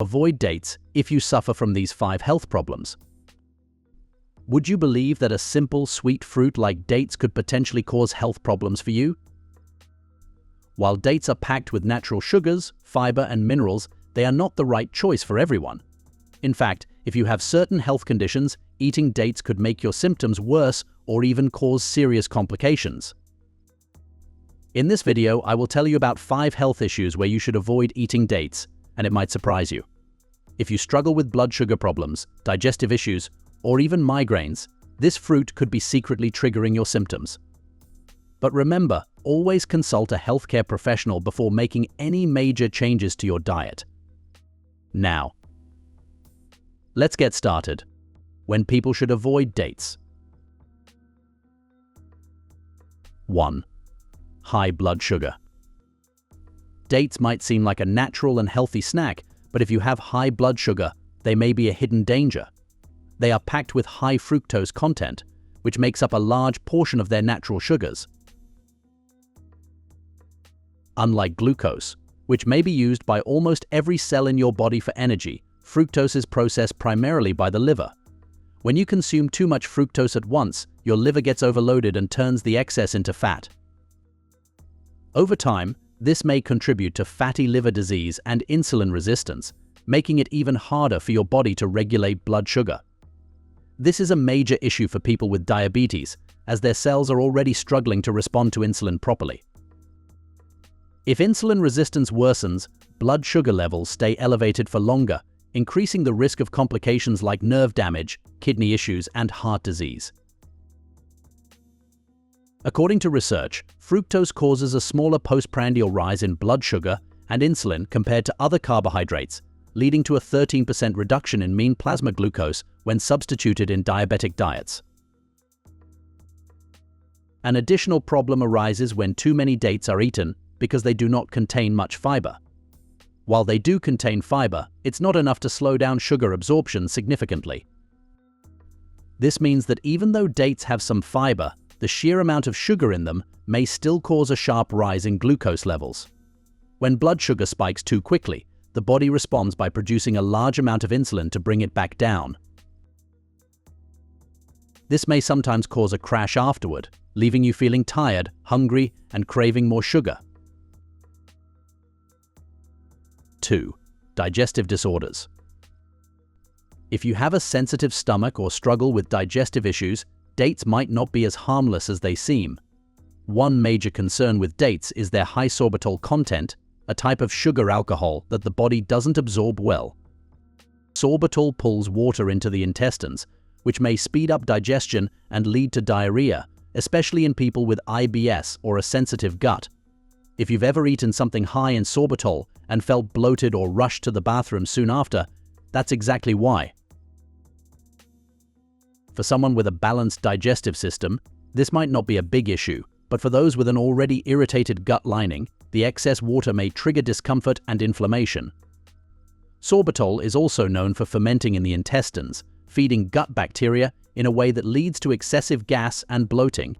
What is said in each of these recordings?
Avoid dates if you suffer from these 5 health problems. Would you believe that a simple, sweet fruit like dates could potentially cause health problems for you? While dates are packed with natural sugars, fiber, and minerals, they are not the right choice for everyone. In fact, if you have certain health conditions, eating dates could make your symptoms worse or even cause serious complications. In this video, I will tell you about 5 health issues where you should avoid eating dates, and it might surprise you. If you struggle with blood sugar problems, digestive issues, or even migraines, this fruit could be secretly triggering your symptoms. But remember, always consult a healthcare professional before making any major changes to your diet. Now, let's get started. When people should avoid dates. 1. High blood sugar. Dates might seem like a natural and healthy snack, but if you have high blood sugar, they may be a hidden danger. They are packed with high fructose content, which makes up a large portion of their natural sugars. Unlike glucose, which may be used by almost every cell in your body for energy, fructose is processed primarily by the liver. When you consume too much fructose at once, your liver gets overloaded and turns the excess into fat. Over time, this may contribute to fatty liver disease and insulin resistance, making it even harder for your body to regulate blood sugar. This is a major issue for people with diabetes, as their cells are already struggling to respond to insulin properly. If insulin resistance worsens, blood sugar levels stay elevated for longer, increasing the risk of complications like nerve damage, kidney issues, and heart disease. According to research, fructose causes a smaller postprandial rise in blood sugar and insulin compared to other carbohydrates, leading to a 13% reduction in mean plasma glucose when substituted in diabetic diets. An additional problem arises when too many dates are eaten because they do not contain much fiber. While they do contain fiber, it's not enough to slow down sugar absorption significantly. This means that even though dates have some fiber, the sheer amount of sugar in them may still cause a sharp rise in glucose levels. When blood sugar spikes too quickly, the body responds by producing a large amount of insulin to bring it back down. This may sometimes cause a crash afterward, leaving you feeling tired, hungry, and craving more sugar. 2. Digestive disorders. If you have a sensitive stomach or struggle with digestive issues, dates might not be as harmless as they seem. One major concern with dates is their high sorbitol content, a type of sugar alcohol that the body doesn't absorb well. Sorbitol pulls water into the intestines, which may speed up digestion and lead to diarrhea, especially in people with IBS or a sensitive gut. If you've ever eaten something high in sorbitol and felt bloated or rushed to the bathroom soon after, that's exactly why. For someone with a balanced digestive system, this might not be a big issue, but for those with an already irritated gut lining, the excess water may trigger discomfort and inflammation. Sorbitol is also known for fermenting in the intestines, feeding gut bacteria in a way that leads to excessive gas and bloating.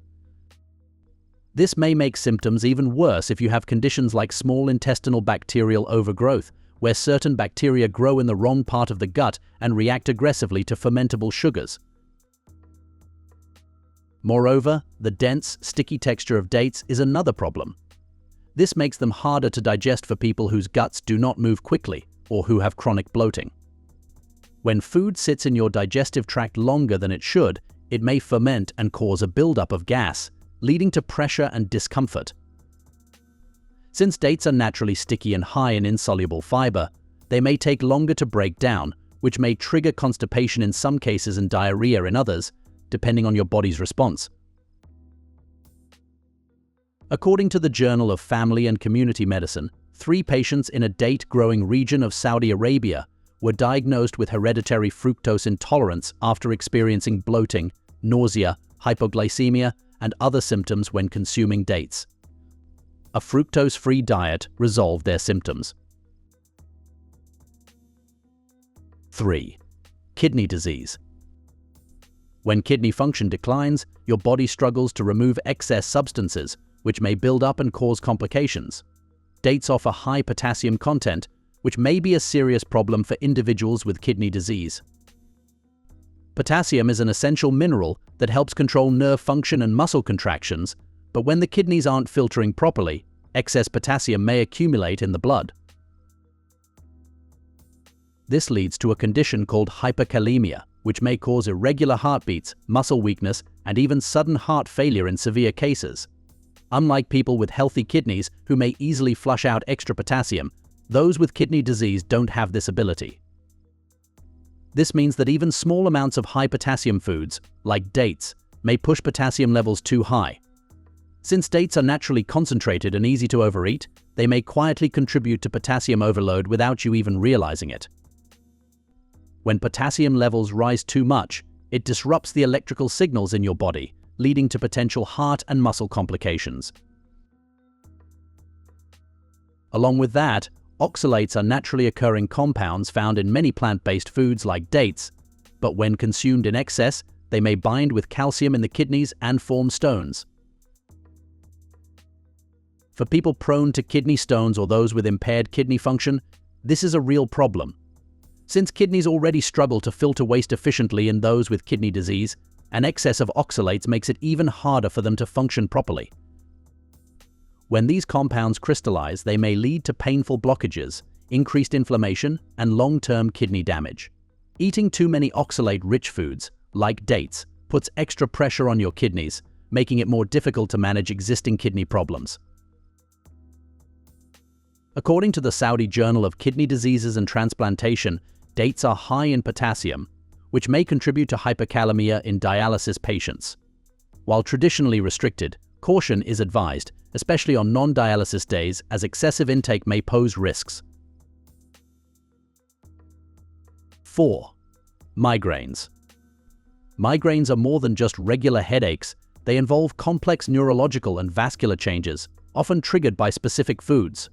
This may make symptoms even worse if you have conditions like small intestinal bacterial overgrowth, where certain bacteria grow in the wrong part of the gut and react aggressively to fermentable sugars. Moreover, the dense, sticky texture of dates is another problem. This makes them harder to digest for people whose guts do not move quickly or who have chronic bloating. When food sits in your digestive tract longer than it should, it may ferment and cause a buildup of gas, leading to pressure and discomfort. Since dates are naturally sticky and high in insoluble fiber, they may take longer to break down, which may trigger constipation in some cases and diarrhea in others, depending on your body's response. According to the Journal of Family and Community Medicine, 3 patients in a date-growing region of Saudi Arabia were diagnosed with hereditary fructose intolerance after experiencing bloating, nausea, hypoglycemia, and other symptoms when consuming dates. A fructose-free diet resolved their symptoms. 3. Kidney disease. When kidney function declines, your body struggles to remove excess substances, which may build up and cause complications. Dates offer high potassium content, which may be a serious problem for individuals with kidney disease. Potassium is an essential mineral that helps control nerve function and muscle contractions, but when the kidneys aren't filtering properly, excess potassium may accumulate in the blood. This leads to a condition called hyperkalemia, which may cause irregular heartbeats, muscle weakness, and even sudden heart failure in severe cases. Unlike people with healthy kidneys who may easily flush out extra potassium, those with kidney disease don't have this ability. This means that even small amounts of high potassium foods, like dates, may push potassium levels too high. Since dates are naturally concentrated and easy to overeat, they may quietly contribute to potassium overload without you even realizing it. When potassium levels rise too much, it disrupts the electrical signals in your body, leading to potential heart and muscle complications. Along with that, oxalates are naturally occurring compounds found in many plant-based foods like dates, but when consumed in excess, they may bind with calcium in the kidneys and form stones. For people prone to kidney stones or those with impaired kidney function, this is a real problem. Since kidneys already struggle to filter waste efficiently in those with kidney disease, an excess of oxalates makes it even harder for them to function properly. When these compounds crystallize, they may lead to painful blockages, increased inflammation, and long-term kidney damage. Eating too many oxalate-rich foods, like dates, puts extra pressure on your kidneys, making it more difficult to manage existing kidney problems. According to the Saudi Journal of Kidney Diseases and Transplantation, dates are high in potassium, which may contribute to hyperkalemia in dialysis patients. While traditionally restricted, caution is advised, especially on non-dialysis days, as excessive intake may pose risks. 4. Migraines. Migraines are more than just regular headaches. They involve complex neurological and vascular changes, often triggered by specific foods.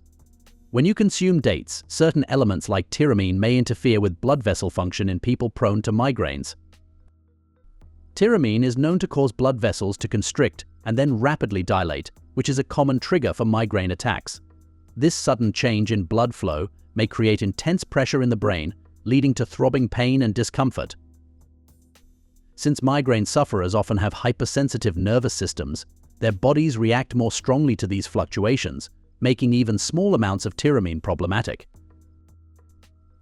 When you consume dates, certain elements like tyramine may interfere with blood vessel function in people prone to migraines. Tyramine is known to cause blood vessels to constrict and then rapidly dilate, which is a common trigger for migraine attacks. This sudden change in blood flow may create intense pressure in the brain, leading to throbbing pain and discomfort. Since migraine sufferers often have hypersensitive nervous systems, their bodies react more strongly to these fluctuations, making even small amounts of tyramine problematic.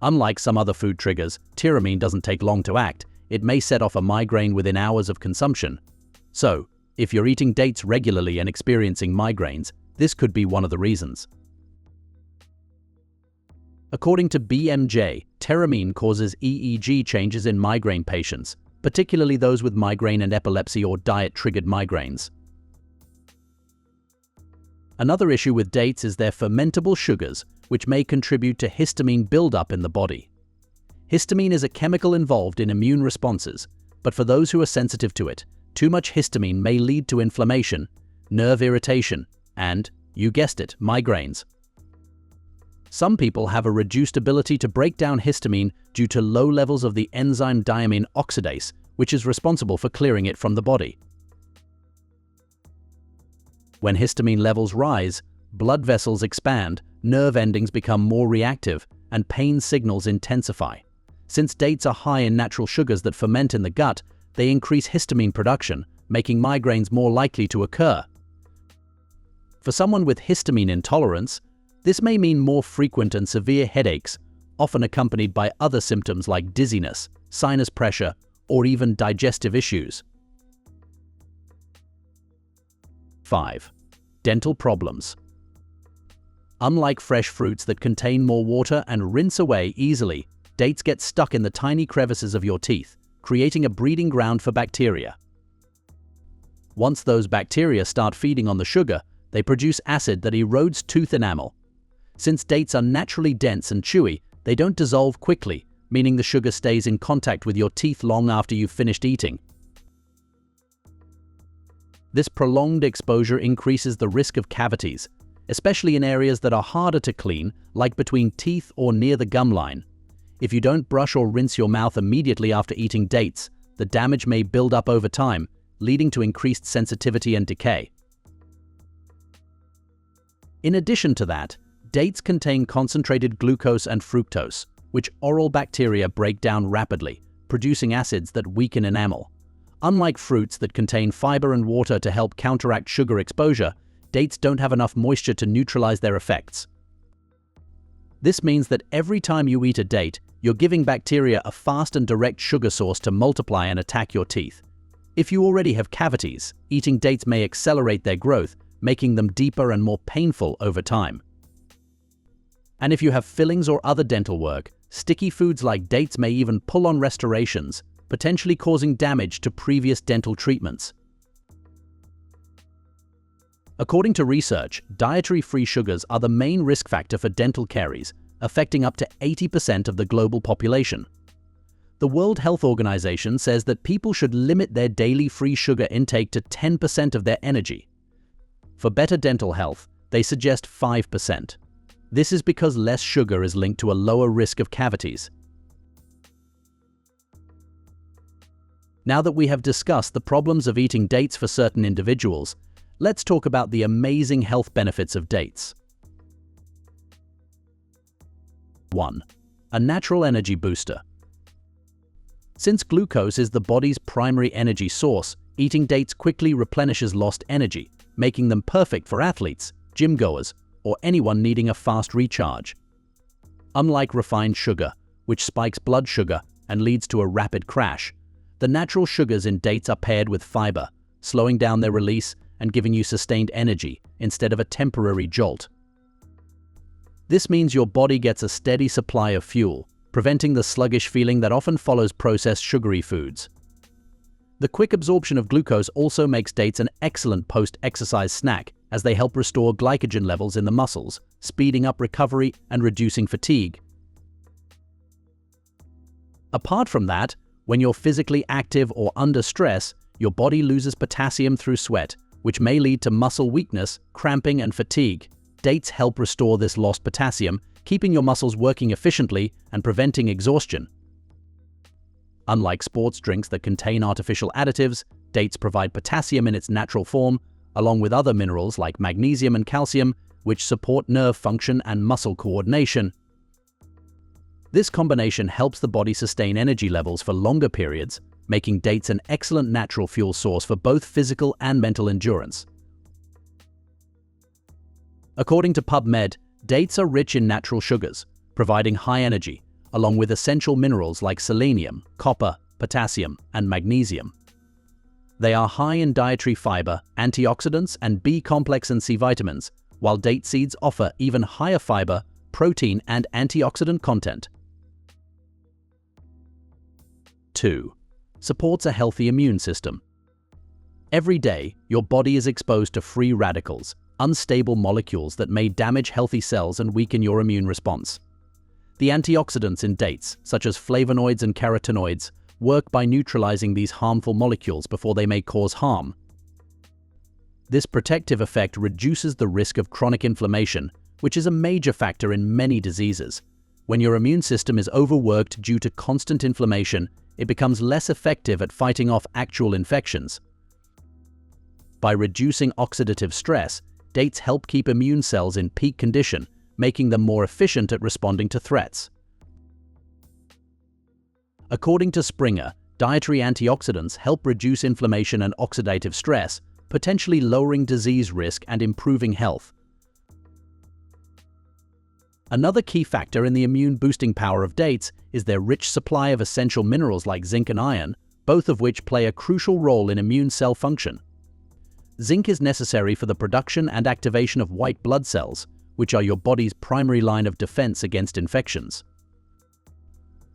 Unlike some other food triggers, tyramine doesn't take long to act. It may set off a migraine within hours of consumption. So, if you're eating dates regularly and experiencing migraines, this could be one of the reasons. According to BMJ, tyramine causes EEG changes in migraine patients, particularly those with migraine and epilepsy or diet-triggered migraines. Another issue with dates is their fermentable sugars, which may contribute to histamine buildup in the body. Histamine is a chemical involved in immune responses, but for those who are sensitive to it, too much histamine may lead to inflammation, nerve irritation, and, you guessed it, migraines. Some people have a reduced ability to break down histamine due to low levels of the enzyme diamine oxidase, which is responsible for clearing it from the body. When histamine levels rise, blood vessels expand, nerve endings become more reactive, and pain signals intensify. Since dates are high in natural sugars that ferment in the gut, they increase histamine production, making migraines more likely to occur. For someone with histamine intolerance, this may mean more frequent and severe headaches, often accompanied by other symptoms like dizziness, sinus pressure, or even digestive issues. 5. Dental problems. Unlike fresh fruits that contain more water and rinse away easily, dates get stuck in the tiny crevices of your teeth, creating a breeding ground for bacteria. Once those bacteria start feeding on the sugar, they produce acid that erodes tooth enamel. Since dates are naturally dense and chewy, they don't dissolve quickly, meaning the sugar stays in contact with your teeth long after you've finished eating. This prolonged exposure increases the risk of cavities, especially in areas that are harder to clean, like between teeth or near the gum line. If you don't brush or rinse your mouth immediately after eating dates, the damage may build up over time, leading to increased sensitivity and decay. In addition to that, Dates contain concentrated glucose and fructose, which oral bacteria break down rapidly, producing acids that weaken enamel. Unlike fruits that contain fiber and water to help counteract sugar exposure, dates don't have enough moisture to neutralize their effects. This means that every time you eat a date, you're giving bacteria a fast and direct sugar source to multiply and attack your teeth. If you already have cavities, eating dates may accelerate their growth, making them deeper and more painful over time. And if you have fillings or other dental work, sticky foods like dates may even pull on restorations, potentially causing damage to previous dental treatments. According to research, dietary free sugars are the main risk factor for dental caries, affecting up to 80% of the global population. The World Health Organization says that people should limit their daily free sugar intake to 10% of their energy. For better dental health, they suggest 5%. This is because less sugar is linked to a lower risk of cavities. Now that we have discussed the problems of eating dates for certain individuals, let's talk about the amazing health benefits of dates. 1. A natural energy booster. Since glucose is the body's primary energy source, eating dates quickly replenishes lost energy, making them perfect for athletes, gym goers, or anyone needing a fast recharge. Unlike refined sugar, which spikes blood sugar and leads to a rapid crash, the natural sugars in dates are paired with fiber, slowing down their release and giving you sustained energy instead of a temporary jolt. This means your body gets a steady supply of fuel, preventing the sluggish feeling that often follows processed sugary foods. The quick absorption of glucose also makes dates an excellent post-exercise snack, as they help restore glycogen levels in the muscles, speeding up recovery and reducing fatigue. Apart from that, when you're physically active or under stress, your body loses potassium through sweat, which may lead to muscle weakness, cramping, and fatigue. Dates help restore this lost potassium, keeping your muscles working efficiently and preventing exhaustion. Unlike sports drinks that contain artificial additives, dates provide potassium in its natural form, along with other minerals like magnesium and calcium, which support nerve function and muscle coordination. This combination helps the body sustain energy levels for longer periods, making dates an excellent natural fuel source for both physical and mental endurance. According to PubMed, dates are rich in natural sugars, providing high energy, along with essential minerals like selenium, copper, potassium, and magnesium. They are high in dietary fiber, antioxidants, and B-complex and C vitamins, while date seeds offer even higher fiber, protein, and antioxidant content. 2. Supports a healthy immune system. Every day, your body is exposed to free radicals, unstable molecules that may damage healthy cells and weaken your immune response. The antioxidants in dates, such as flavonoids and carotenoids, work by neutralizing these harmful molecules before they may cause harm. This protective effect reduces the risk of chronic inflammation, which is a major factor in many diseases. When your immune system is overworked due to constant inflammation, it becomes less effective at fighting off actual infections. By reducing oxidative stress, dates help keep immune cells in peak condition, making them more efficient at responding to threats. According to Springer, dietary antioxidants help reduce inflammation and oxidative stress, potentially lowering disease risk and improving health. Another key factor in the immune-boosting power of dates is their rich supply of essential minerals like zinc and iron, both of which play a crucial role in immune cell function. Zinc is necessary for the production and activation of white blood cells, which are your body's primary line of defense against infections.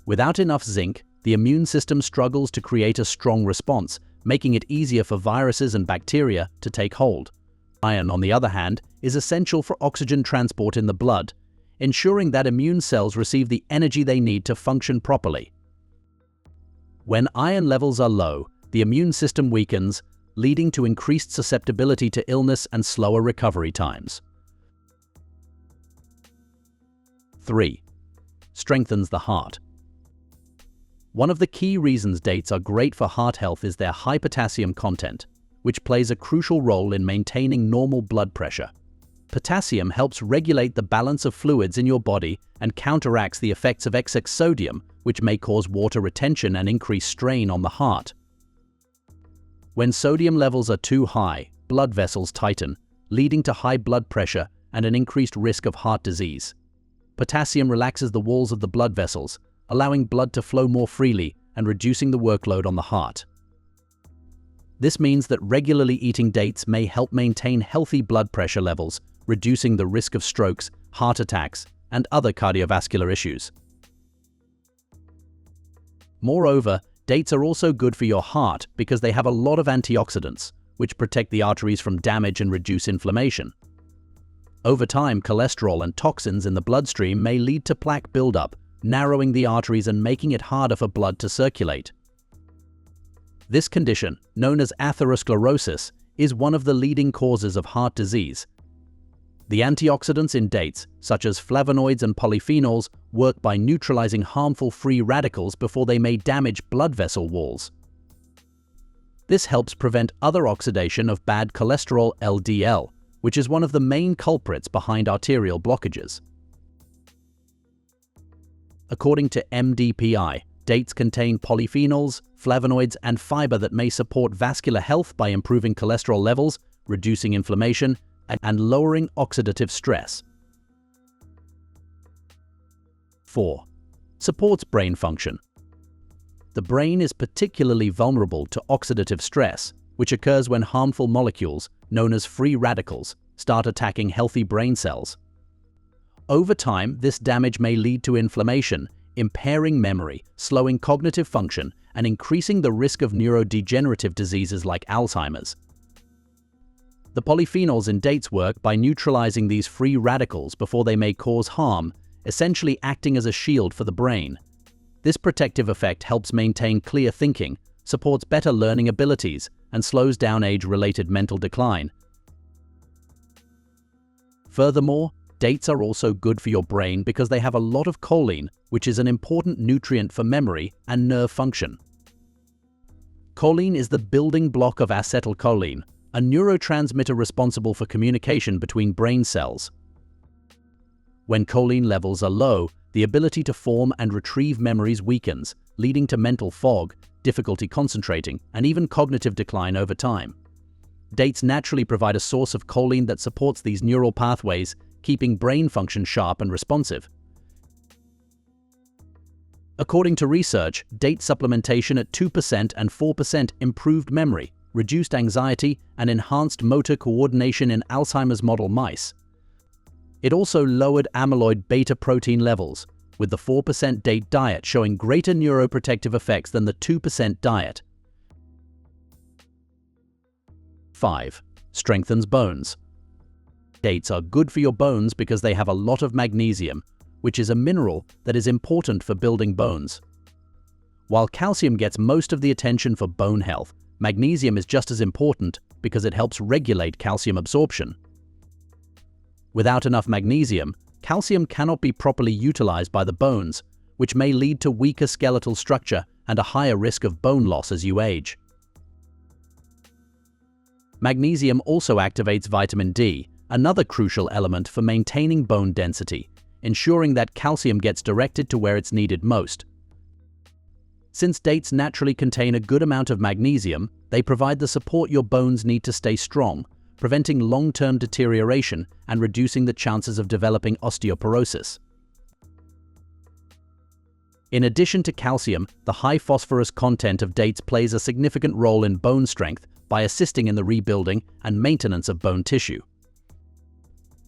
Without enough zinc, the immune system struggles to create a strong response, making it easier for viruses and bacteria to take hold. Iron, on the other hand, is essential for oxygen transport in the blood, ensuring that immune cells receive the energy they need to function properly. When iron levels are low, the immune system weakens, leading to increased susceptibility to illness and slower recovery times. 3. Strengthens the heart. One of the key reasons dates are great for heart health is their high potassium content, which plays a crucial role in maintaining normal blood pressure. Potassium helps regulate the balance of fluids in your body and counteracts the effects of excess sodium, which may cause water retention and increase strain on the heart. When sodium levels are too high, blood vessels tighten, leading to high blood pressure and an increased risk of heart disease. Potassium relaxes the walls of the blood vessels, allowing blood to flow more freely and reducing the workload on the heart. This means that regularly eating dates may help maintain healthy blood pressure levels, reducing the risk of strokes, heart attacks, and other cardiovascular issues. Moreover, dates are also good for your heart because they have a lot of antioxidants, which protect the arteries from damage and reduce inflammation. Over time, cholesterol and toxins in the bloodstream may lead to plaque buildup, narrowing the arteries and making it harder for blood to circulate. This condition, known as atherosclerosis, is one of the leading causes of heart disease. The antioxidants in dates, such as flavonoids and polyphenols, work by neutralizing harmful free radicals before they may damage blood vessel walls. This helps prevent other oxidation of bad cholesterol LDL, which is one of the main culprits behind arterial blockages. According to MDPI, dates contain polyphenols, flavonoids, and fiber that may support vascular health by improving cholesterol levels, reducing inflammation, and lowering oxidative stress. 4. Supports brain function. The brain is particularly vulnerable to oxidative stress, which occurs when harmful molecules, known as free radicals, start attacking healthy brain cells. Over time, this damage may lead to inflammation, impairing memory, slowing cognitive function, and increasing the risk of neurodegenerative diseases like Alzheimer's. The polyphenols in dates work by neutralizing these free radicals before they may cause harm, essentially acting as a shield for the brain. This protective effect helps maintain clear thinking, supports better learning abilities, and slows down age-related mental decline. Furthermore, dates are also good for your brain because they have a lot of choline, which is an important nutrient for memory and nerve function. Choline is the building block of acetylcholine, a neurotransmitter responsible for communication between brain cells. When choline levels are low, the ability to form and retrieve memories weakens, leading to mental fog, difficulty concentrating, and even cognitive decline over time. Dates naturally provide a source of choline that supports these neural pathways, keeping brain function sharp and responsive. According to research, date supplementation at 2% and 4% improved memory, reduced anxiety, and enhanced motor coordination in Alzheimer's model mice. It also lowered amyloid beta protein levels, with the 4% date diet showing greater neuroprotective effects than the 2% diet. 5. Strengthens bones. Dates are good for your bones because they have a lot of magnesium, which is a mineral that is important for building bones. While calcium gets most of the attention for bone health, magnesium is just as important because it helps regulate calcium absorption. Without enough magnesium, calcium cannot be properly utilized by the bones, which may lead to weaker skeletal structure and a higher risk of bone loss as you age. Magnesium also activates vitamin D, another crucial element for maintaining bone density, ensuring that calcium gets directed to where it's needed most. Since dates naturally contain a good amount of magnesium, they provide the support your bones need to stay strong, preventing long-term deterioration and reducing the chances of developing osteoporosis. In addition to calcium, the high phosphorus content of dates plays a significant role in bone strength by assisting in the rebuilding and maintenance of bone tissue.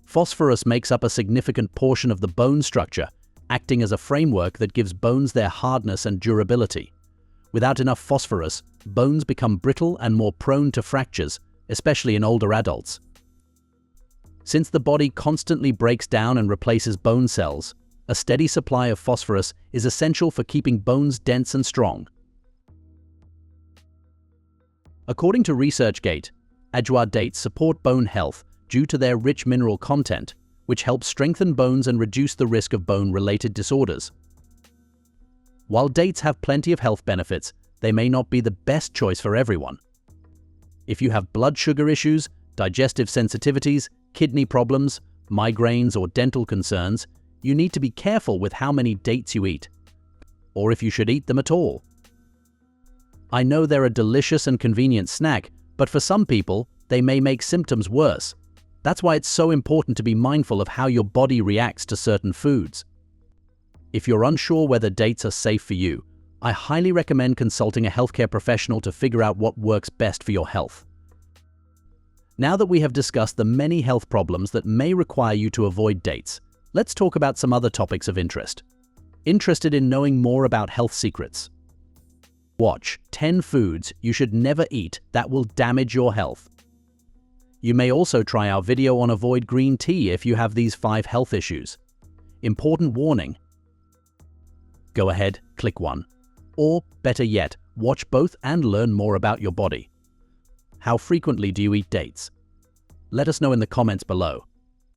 Phosphorus makes up a significant portion of the bone structure, acting as a framework that gives bones their hardness and durability. Without enough phosphorus, bones become brittle and more prone to fractures, especially in older adults. Since the body constantly breaks down and replaces bone cells, a steady supply of phosphorus is essential for keeping bones dense and strong. According to ResearchGate, ajwa dates support bone health due to their rich mineral content, which helps strengthen bones and reduce the risk of bone-related disorders. While dates have plenty of health benefits, they may not be the best choice for everyone. If you have blood sugar issues, digestive sensitivities, kidney problems, migraines, or dental concerns, you need to be careful with how many dates you eat, or if you should eat them at all. I know they're a delicious and convenient snack, but for some people, they may make symptoms worse. That's why it's so important to be mindful of how your body reacts to certain foods. If you're unsure whether dates are safe for you, I highly recommend consulting a healthcare professional to figure out what works best for your health. Now that we have discussed the many health problems that may require you to avoid dates, let's talk about some other topics of interest. Interested in knowing more about health secrets? Watch 10 foods you should never eat that will damage your health. You may also try our video on avoid green tea if you have these 5 health issues. Important warning. Go ahead, click one. Or, better yet, watch both and learn more about your body. How frequently do you eat dates? Let us know in the comments below.